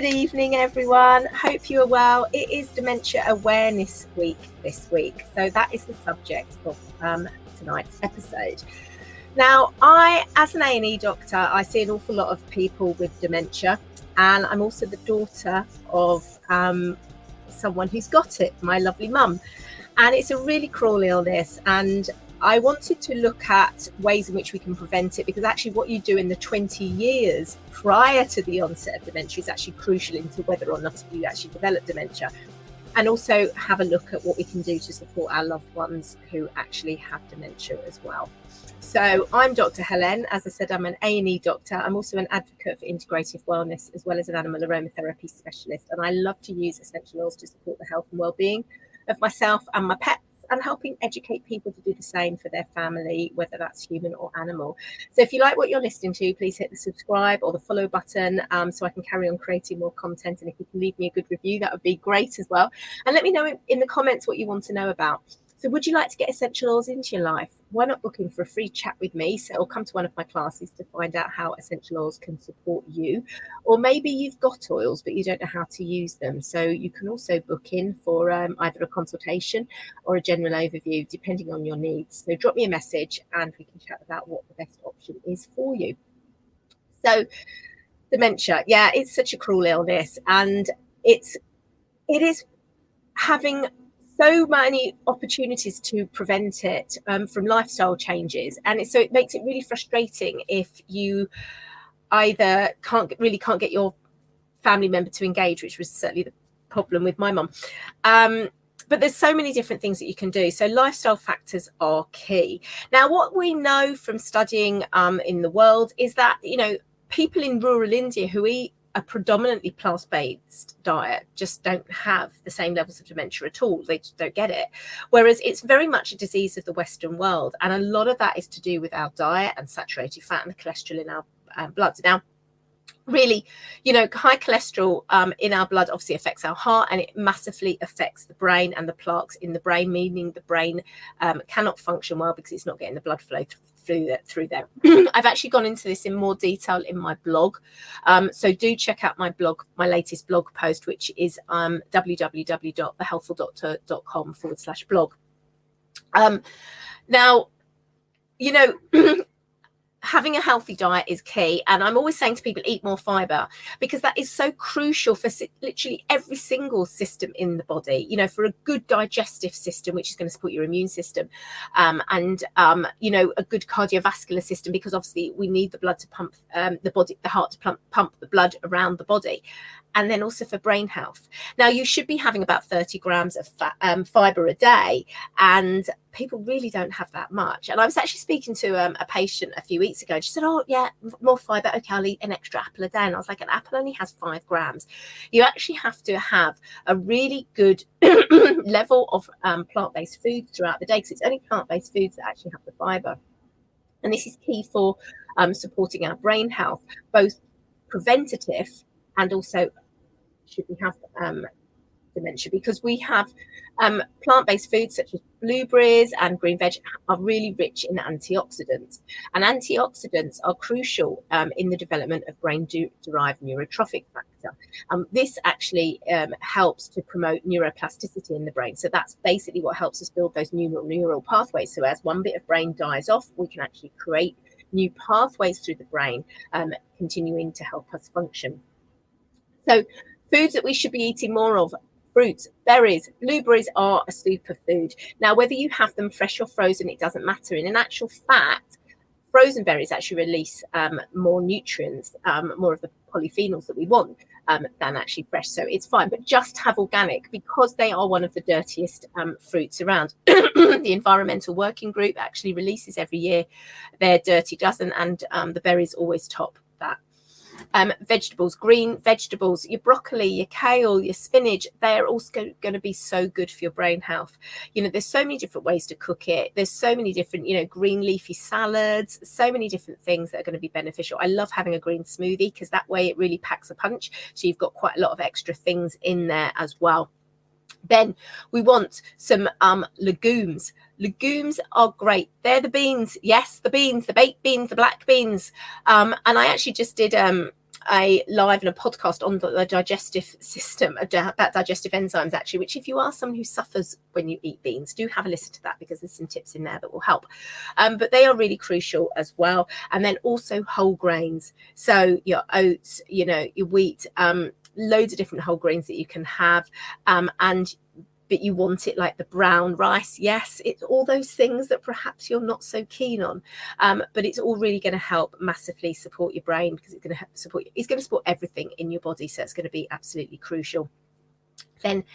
Good evening, everyone. Hope you are well. It is Dementia Awareness Week this week, so that is the subject of tonight's episode. Now, as an A&E doctor, I see an awful lot of people with dementia, and I'm also the daughter of someone who's got it, my lovely mum. And it's a really cruel illness, and I wanted to look at ways in which we can prevent it, because actually what you do in the 20 years prior to the onset of dementia is actually crucial into whether or not you actually develop dementia. And also have a look at what we can do to support our loved ones who actually have dementia as well. So I'm Dr. Helen. As I said, I'm an A&E doctor. I'm also an advocate for integrative wellness, as well as an animal aromatherapy specialist. And I love to use essential oils to support the health and well-being of myself and my pets, and helping educate people to do the same for their family, whether that's human or animal. So if you like what you're listening to, please hit the subscribe or the follow button so I can carry on creating more content. And if you can leave me a good review, that would be great as well. And let me know in the comments what you want to know about. So would you like to get essential oils into your life? Why not book in for a free chat with me? So, or come to one of my classes to find out how essential oils can support you. Or maybe you've got oils, but you don't know how to use them. So you can also book in for either a consultation or a general overview, depending on your needs. So drop me a message and we can chat about what the best option is for you. So dementia, yeah, it's such a cruel illness, and it is having so many opportunities to prevent it from lifestyle changes, and so it makes it really frustrating if you either can't get your family member to engage, which was certainly the problem with my mum. But there's so many different things that you can do. So lifestyle factors are key. Now, what we know from studying in the world is that, people in rural India who eat a predominantly plant-based diet just don't have the same levels of dementia at all. They just don't get it. Whereas it's very much a disease of the Western world. And a lot of that is to do with our diet and saturated fat and the cholesterol in our blood. Now, really, high cholesterol in our blood obviously affects our heart, and it massively affects the brain and the plaques in the brain, meaning the brain cannot function well because it's not getting the blood flow through there. I've actually gone into this in more detail in my blog, so do check out my blog, my latest blog post, which is www.thehealthfuldoctor.com/blog. Now, having a healthy diet is key, and I'm always saying to people, eat more fiber, because that is so crucial for literally every single system in the body, for a good digestive system, which is going to support your immune system, and a good cardiovascular system, because obviously we need the blood to pump the heart to pump the blood around the body, and then also for brain health. Now, you should be having about 30 grams of fiber a day, and people really don't have that much. And I was actually speaking to a patient a few weeks ago, and she said, oh yeah, more fiber, okay, I'll eat an extra apple a day. And I was like, an apple only has 5 grams. You actually have to have a really good level of plant-based foods throughout the day, because it's only plant-based foods that actually have the fiber. And this is key for supporting our brain health, both preventative and also should we have dementia, because we have plant-based foods such as blueberries and green veg are really rich in antioxidants, and antioxidants are crucial in the development of brain-derived neurotrophic factor. This actually helps to promote neuroplasticity in the brain. So that's basically what helps us build those neural pathways. So as one bit of brain dies off, we can actually create new pathways through the brain, continuing to help us function. So foods that we should be eating more of: fruits, berries, blueberries are a superfood. Now, whether you have them fresh or frozen, it doesn't matter. And in actual fact, frozen berries actually release more nutrients, more of the polyphenols that we want than actually fresh. So it's fine, but just have organic, because they are one of the dirtiest fruits around. The Environmental Working Group actually releases every year their dirty dozen, and the berries always top that. Vegetables, green vegetables, your broccoli, your kale, your spinach, they're also going to be so good for your brain health. There's so many different ways to cook it. There's so many different, green leafy salads, so many different things that are going to be beneficial. I love having a green smoothie, because that way it really packs a punch. So you've got quite a lot of extra things in there as well. Then we want some legumes. Legumes are great. They're the beans. Yes, the beans, the baked beans, the black beans. And I actually just did a live and a podcast on the digestive system, about digestive enzymes, actually, which if you are someone who suffers when you eat beans, do have a listen to that, because there's some tips in there that will help. But they are really crucial as well. And then also whole grains. So your oats, your wheat, loads of different whole grains that you can have. But you want it like the brown rice. Yes, it's all those things that perhaps you're not so keen on, but it's all really going to help massively support your brain, because it's going to support everything in your body. So it's going to be absolutely crucial. Then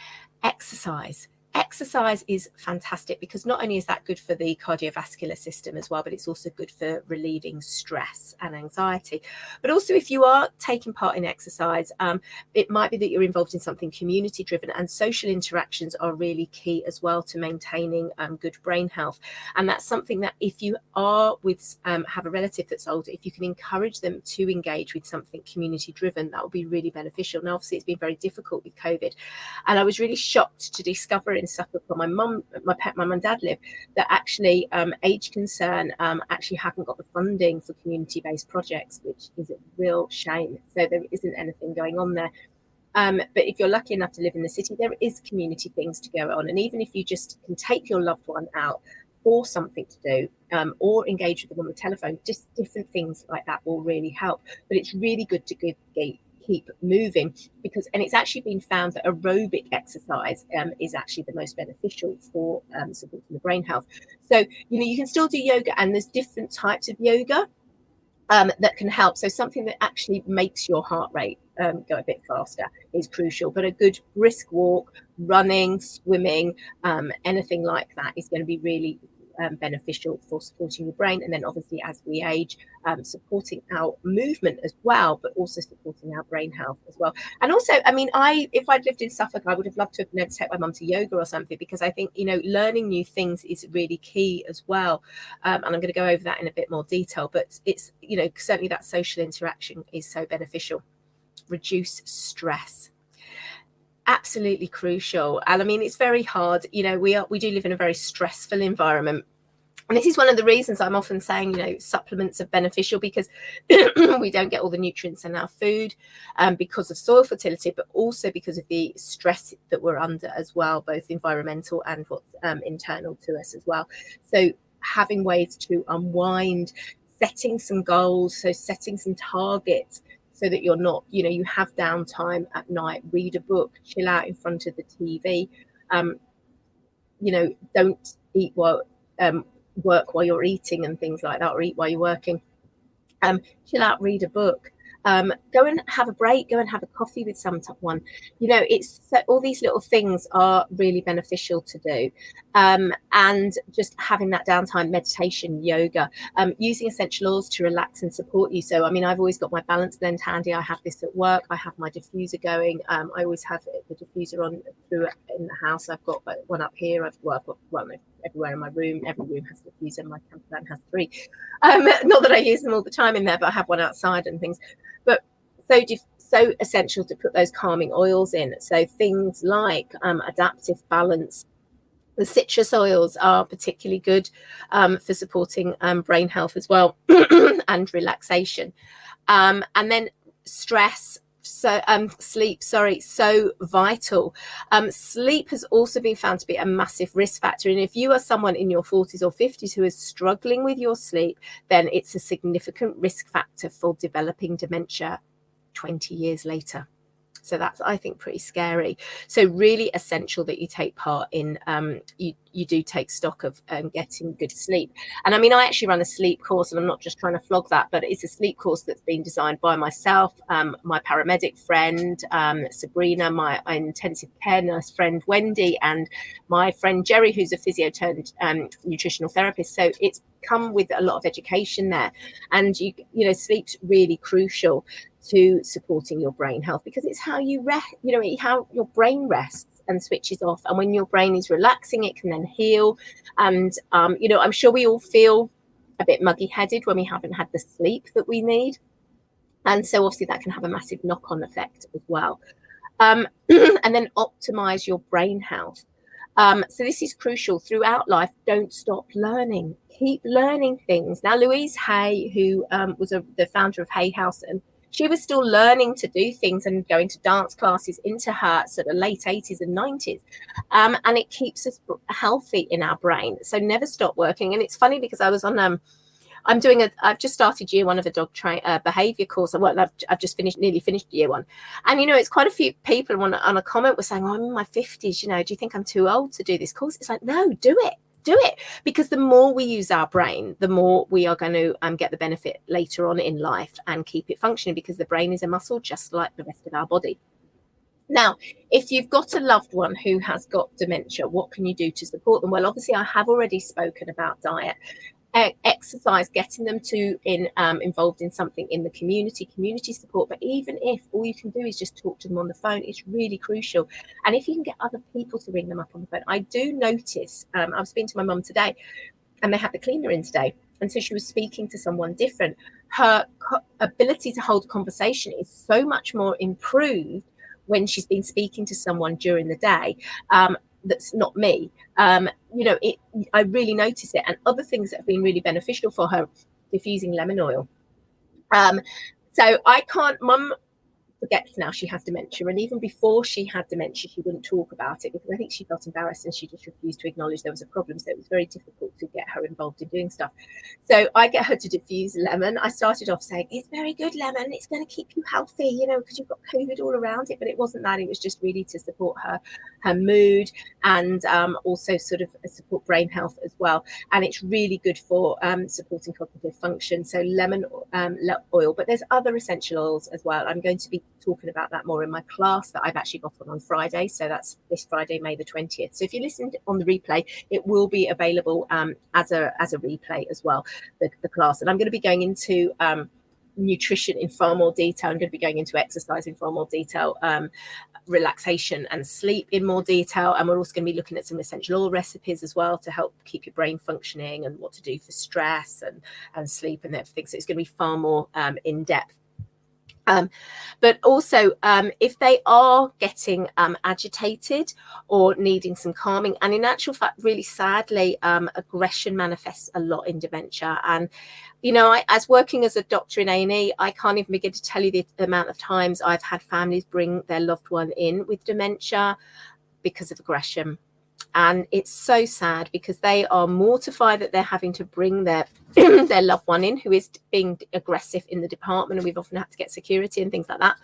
exercise. Exercise is fantastic, because not only is that good for the cardiovascular system as well, but it's also good for relieving stress and anxiety. But also, if you are taking part in exercise, it might be that you're involved in something community driven, and social interactions are really key as well to maintaining good brain health. And that's something that if you are have a relative that's older, if you can encourage them to engage with something community driven, that will be really beneficial. Now, obviously, it's been very difficult with COVID, and I was really shocked to discover in Suffolk, where my mum and dad live, that actually Age Concern actually haven't got the funding for community-based projects, which is a real shame. So there isn't anything going on there. But if you're lucky enough to live in the city, there is community things to go on. And even if you just can take your loved one out for something to do, or engage with them on the telephone, just different things like that will really help. But it's really good to keep moving, and it's actually been found that aerobic exercise is actually the most beneficial for supporting the brain health. So you can still do yoga, and there's different types of yoga that can help. So something that actually makes your heart rate go a bit faster is crucial. But a good brisk walk, running, swimming, anything like that is going to be really beneficial for supporting your brain. And then obviously, as we age, supporting our movement as well, but also supporting our brain health as well. And also, if I'd lived in Suffolk, I would have loved to have been able to take my mum to yoga or something, because I think learning new things is really key as well. And I'm going to go over that in a bit more detail, but it's certainly that social interaction is so beneficial. Reduce stress. Absolutely crucial. And it's very hard. We do live in a very stressful environment. And this is one of the reasons I'm often saying, supplements are beneficial, because we don't get all the nutrients in our food because of soil fertility, but also because of the stress that we're under as well, both environmental and what's internal to us as well. So having ways to unwind, setting some goals, so setting some targets, so that you're not, you have downtime at night, read a book, chill out in front of the TV, don't eat work while you're eating and things like that, or eat while you're working. Chill out, read a book, go and have a break, go and have a coffee with someone. It's all these little things are really beneficial to do, and just having that downtime, meditation, yoga, using essential oils to relax and support you. So I've always got my balance blend handy. I have this at work. I have my diffuser going. I always have the diffuser on in the house. I've got one up here. I've got everywhere in my room. Every room has a diffuser. My camper van has 3. Not that I use them all the time in there, but I have one outside and things. But so essential to put those calming oils in. So things like adaptive balance. The citrus oils are particularly good for supporting brain health as well, and relaxation. And then stress. So sleep, so vital. Sleep has also been found to be a massive risk factor. And if you are someone in your 40s or 50s who is struggling with your sleep, then it's a significant risk factor for developing dementia 20 years later. So that's, I think, pretty scary. So really essential that you take part in, you do take stock of getting good sleep. And I actually run a sleep course, and I'm not just trying to flog that, but it's a sleep course that's been designed by myself, my paramedic friend, Sabrina, my intensive care nurse friend, Wendy, and my friend Jerry, who's a physio turned nutritional therapist. So it's come with a lot of education there. And sleep's really crucial to supporting your brain health, because it's how you rest, how your brain rests and switches off. And when your brain is relaxing, it can then heal. And I'm sure we all feel a bit muggy headed when we haven't had the sleep that we need, and so obviously that can have a massive knock-on effect as well. And then optimize your brain health. So this is crucial throughout life. Don't stop learning. Keep learning things. Now, Louise Hay, who was the founder of Hay House, and she was still learning to do things and going to dance classes into her sort of late 80s and 90s. And it keeps us healthy in our brain. So never stop working. And it's funny because I was on I've just started year one of a dog behavior course. I've just nearly finished year one. And, it's quite a few people on a comment were saying, oh, I'm in my 50s, do you think I'm too old to do this course? It's like, no, do it. Because the more we use our brain, the more we are going to get the benefit later on in life and keep it functioning, because the brain is a muscle just like the rest of our body. Now, if you've got a loved one who has got dementia, what can you do to support them? Well, obviously, I have already spoken about diet. Exercise, getting them involved in something in the community support. But even if all you can do is just talk to them on the phone, it's really crucial. And if you can get other people to ring them up on the phone, I do notice, I was speaking to my mum today, and they had the cleaner in today, and so she was speaking to someone different. Her ability to hold a conversation is so much more improved when she's been speaking to someone during the day. That's not me. I really notice it. And other things that have been really beneficial for her, diffusing lemon oil. So Mum forgets now she has dementia, and even before she had dementia, she wouldn't talk about it because I think she felt embarrassed and she just refused to acknowledge there was a problem. So it was very difficult to get her involved in doing stuff. So I get her to diffuse lemon. I started off saying, it's very good lemon, it's going to keep you healthy, because you've got COVID all around it. But it wasn't that. It was just really to support her mood, and also sort of support brain health as well. And it's really good for supporting cognitive function. So lemon oil, but there's other essential oils as well. I'm going to be talking about that more in my class that I've actually got on Friday. So that's this Friday, May the 20th. So if you listen on the replay, it will be available as a replay as well, the class. And I'm going to be going into nutrition in far more detail. I'm going to be going into exercise in far more detail, relaxation and sleep in more detail. And we're also going to be looking at some essential oil recipes as well to help keep your brain functioning, and what to do for stress and sleep and everything. So it's going to be far more in depth. But also, if they are getting agitated or needing some calming, and in actual fact, really sadly, aggression manifests a lot in dementia. And, as working as a doctor in A&E, I can't even begin to tell you the amount of times I've had families bring their loved one in with dementia because of aggression. And it's so sad because they are mortified that they're having to bring their their loved one in who is being aggressive in the department, and we've often had to get security and things like that.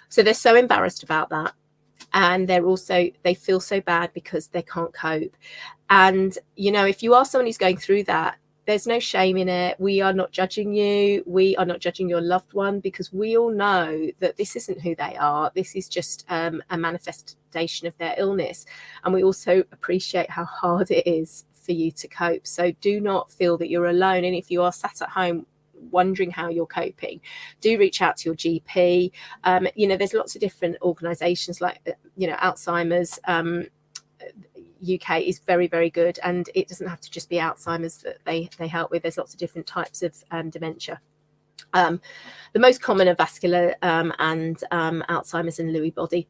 So they're so embarrassed about that, and they feel so bad because they can't cope. And if you are someone who's going through that, there's no shame in it. We are not judging you. We are not judging your loved one, because we all know that this isn't who they are. This is just a manifestation of their illness. And we also appreciate how hard it is for you to cope. So do not feel that you're alone. And if you are sat at home wondering how you're coping, do reach out to your GP. There's lots of different organisations like, Alzheimer's. UK is very, very good, and it doesn't have to just be Alzheimer's that they help with. There's lots of different types of dementia. The most common are vascular and Alzheimer's and Lewy body.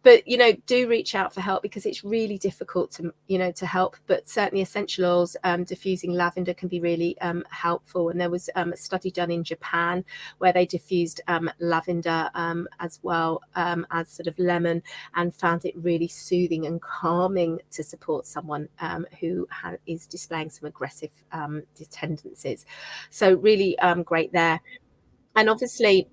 But, do reach out for help, because it's really difficult to help. But certainly essential oils, diffusing lavender can be really helpful. And there was a study done in Japan where they diffused lavender as well as sort of lemon, and found it really soothing and calming to support someone who is displaying some aggressive tendencies. So really great there. And obviously,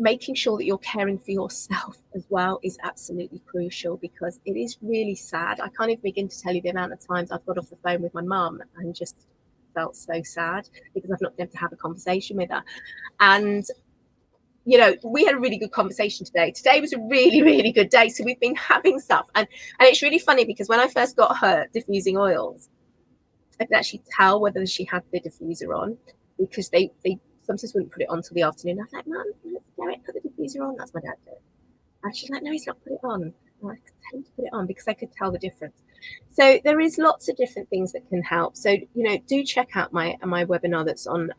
making sure that you're caring for yourself as well is absolutely crucial, because it is really sad. I can't even begin to tell you the amount of times I've got off the phone with my mum and just felt so sad because I've not been able to have a conversation with her. And we had a really good conversation today. Today was a really, really good day. So we've been having stuff. And it's really funny because when I first got her diffusing oils, I could actually tell whether she had the diffuser on, because they sometimes wouldn't put it on till the afternoon. I was like, Mum, Derek, put the diffuser on. That's my dad did. And she's like, no, he's not put it on. And I could tell him to put it on because I could tell the difference. So there is lots of different things that can help. So, do check out my webinar that's on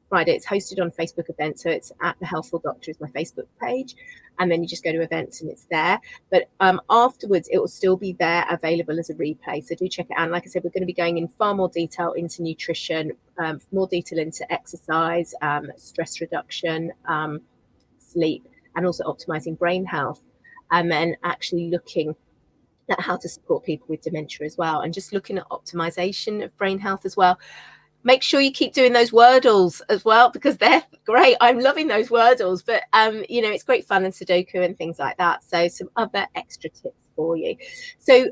Friday. It's hosted on Facebook events. So it's at The Healthful Doctor is my Facebook page. And then you just go to events and it's there. But afterwards, it will still be there available as a replay. So do check it out. And like I said, we're going to be going in far more detail into nutrition, more detail into exercise, stress reduction, sleep, and also optimizing brain health, and actually looking at how to support people with dementia as well, and just looking at optimization of brain health as well. Make sure you keep doing those Wordles as well, because they're great. I'm loving those Wordles, but it's great fun, and Sudoku and things like that. So some other extra tips for you. So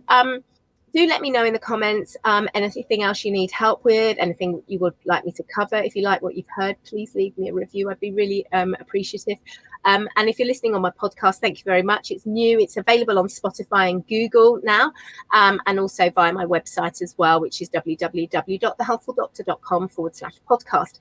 do let me know in the comments anything else you need help with, anything you would like me to cover. If you like what you've heard, please leave me a review. I'd be really appreciative. And if you're listening on my podcast, thank you very much. It's new. It's available on Spotify and Google now, and also via my website as well, which is www.thehealthfuldoctor.com/podcast.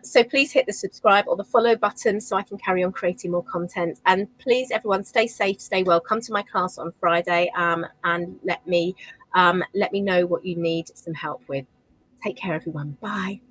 So please hit the subscribe or the follow button so I can carry on creating more content. And please, everyone, stay safe, stay well. Come to my class on Friday, and let me know what you need some help with. Take care, everyone. Bye.